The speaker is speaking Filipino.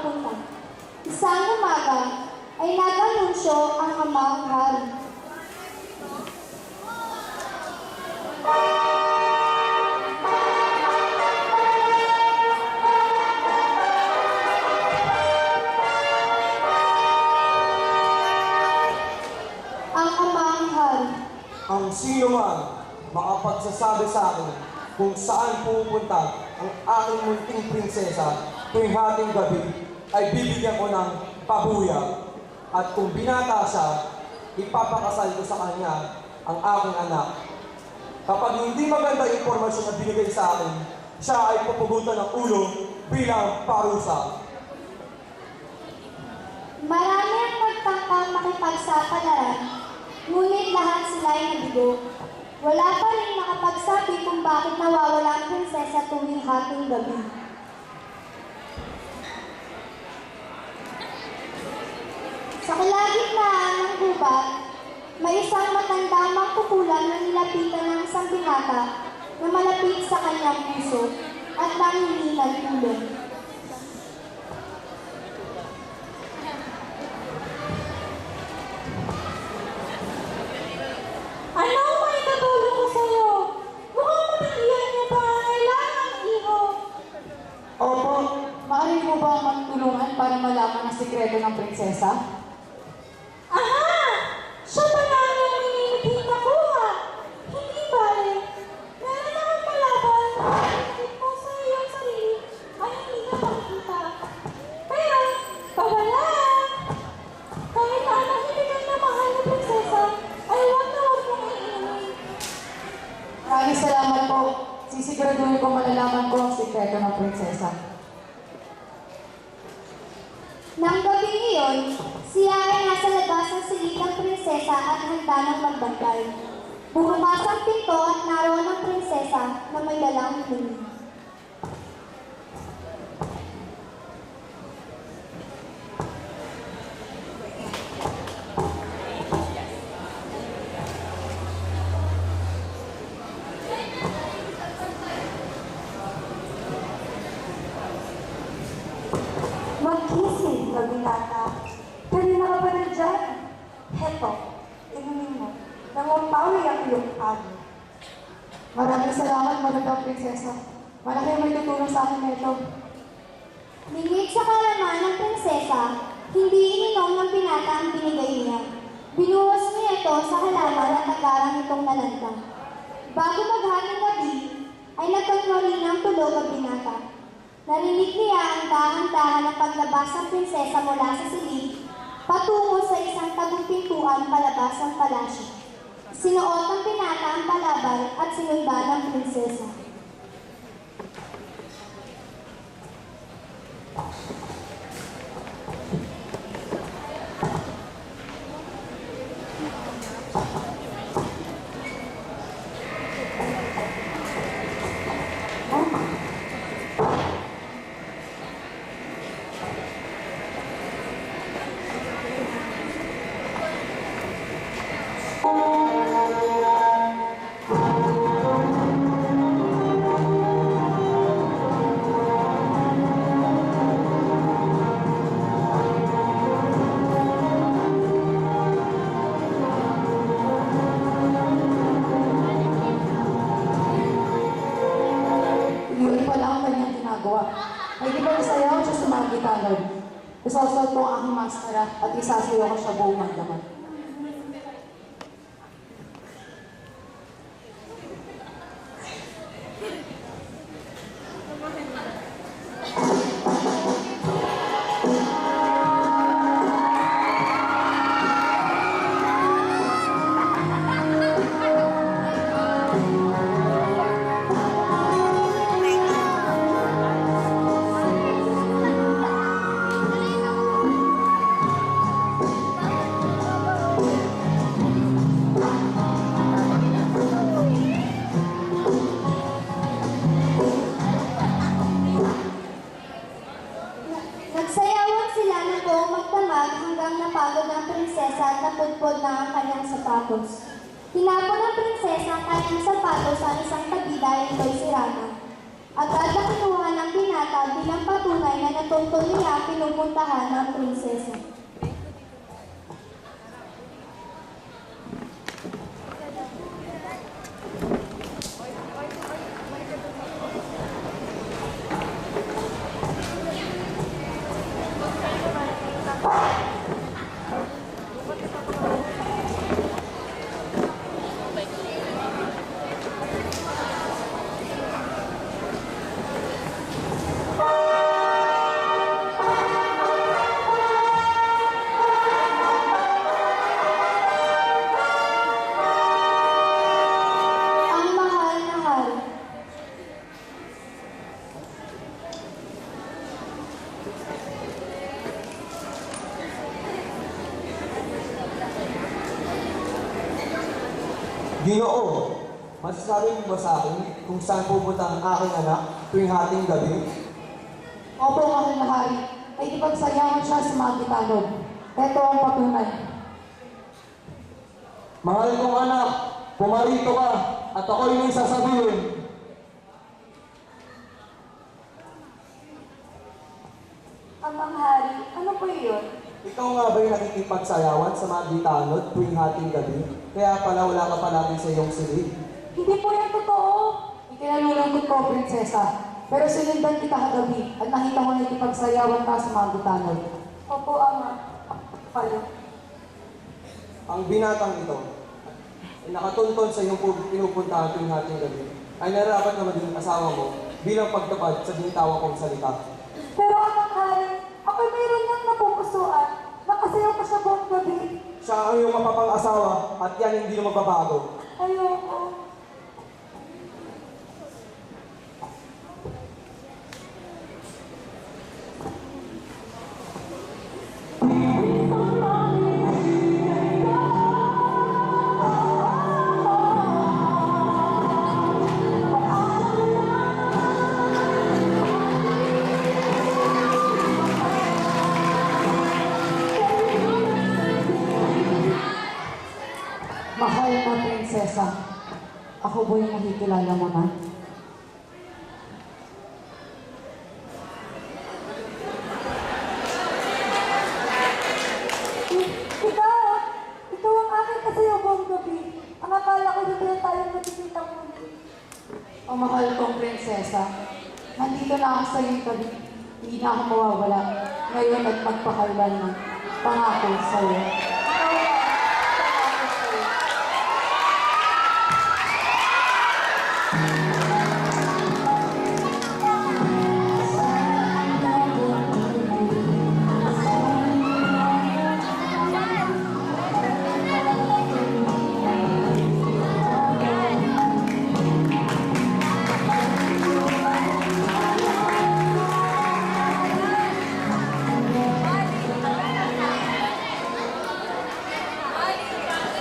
pupunta. Isang umaga ay nag-anunsyo ang amang hari. Ang amang hari. Ang sino man makapagsasabi sa akin kung saan pupunta ang aking munting prinsesa tuwing hating gabi ay bibigyan ko ng pabuya. At kung binata siya, ipapakasal ko sa kanya ang aking anak. Kapag hindi maganda impormasyon na binigay sa akin, siya ay pupugutan ng ulo bilang parusa. Marami ang nagtangkang makipagsapalaran, ngunit lahat sila ay nabigo. Wala pa rin nakapagsabi kung bakit nawawala ang prinsesa tuwing hating gabi. Sa kalagitnaan ng gubat, may isang matandang mangkukulam na nilapitan ng isang binata na malapit sa kanyang puso at nanghihingi ng tulong. Ano may katulong ko sa'yo? Mukhang matangiyan niyo pa ang kailangan, iho. Opo, maaari mo ba ang magtulungan para malaman ang sikreto ng prinsesa? Aha! Siya pa na ang minimiting nakuha. Hindi bale. Meron akong malaban na pinagit mo sa iyong sarili ay hindi na makikita. Pero, pawala! Kahit ano hindi ka na mahal na prinsesa, ay huwag na huwag mong iinumin. Maraming salamat po. Sisiguraduhin ko malalaman ko ang sikreto ng prinsesa. Nang gabi iyon, siya ay nasa labas ng silid ng prinsesa at handa ng magbantay. Bumukas ang pinto at naroon ang prinsesa na may dalang huni. Magising na binata. Kanina ka pa nandyan? Heto, inumin mo. Nangumpawi ang iyong agi. Maraming salamat, magandang prinsesa. Malaki ang may tutulong sa akin nito. Lingid sa kalaman ng prinsesa, hindi ininom ng binata ang binigay niya. Binuhos niya ito sa halaman at agarang itong nalanta. Bago maghating gabi, ay nagkatwari ng tulog ang binata. Narinig niya ang dahan-dahan na paglabas ng prinsesa mula sa silid, patungo sa isang tagong pintuan palabas ng palasyo. Sinuot ng binata ang palabay at sinundan ng prinsesa. Yun pala ang kanyang ginagawa. May di ba isayaw siya sa mga gitaran? Isasot ko ang aking maskara at isasayaw ko siya buong magdaman. napagod ng prinsesa at napudpod na ang kanyang sapatos. Tinapon ng prinsesa ang kanyang sapatos sa isang tabi dahil ito'y sirata. Agad na kinuha ng binata binata bilang patunay na natuntun niya ang pinupuntahan ng prinsesa. Ang mahal na hari. Ginoo, masasabi mo ba sa akin kung saan pupunta ang aking anak tuwing hating gabi? Opo, mahal na hari. Ay ipagsayawan siya sa mga gitanod. Ito ang patunay. Mahal kong anak, pumarito ka at ako'y may sasabihin. Amang hari, ano po yun? Ikaw nga ba'y nakikipagsayawan sa mga gitanod tuwing hating gabi? Kaya pala wala ka palagi sa iyong silid. Hindi po yan totoo. Ikinalulungkot ko, prinsesa. Pero sinundan kita kagabi at nakita ko na ikipagsayawan ka sa mga gitanod. Opo, ama. Palo. Ang binatang ito ay nakatuntun sa iyong pinupuntahan tuwing hating gabi ay nararapat na maging asawa mo bilang pagtupad sa binitawan kong salita. Pero amang hari, ako'y mayroon nang napupusuan. Nakasayaw ko siya buong gabi. Siya ang iyong mapapang-asawa at yan hindi na magbabago. Ayoko. Mahal na prinsesa, ako ba yung nakikilala mo na? Ikaw! Ikaw ang aking kasayaw buong gabi. Ang akala ko dito na tayo magkikita muli. O mahal kong prinsesa, nandito na ako sa iyong tabi. Hindi na ako mawawala. Ngayon at magpakailan ng pangako sa iyo.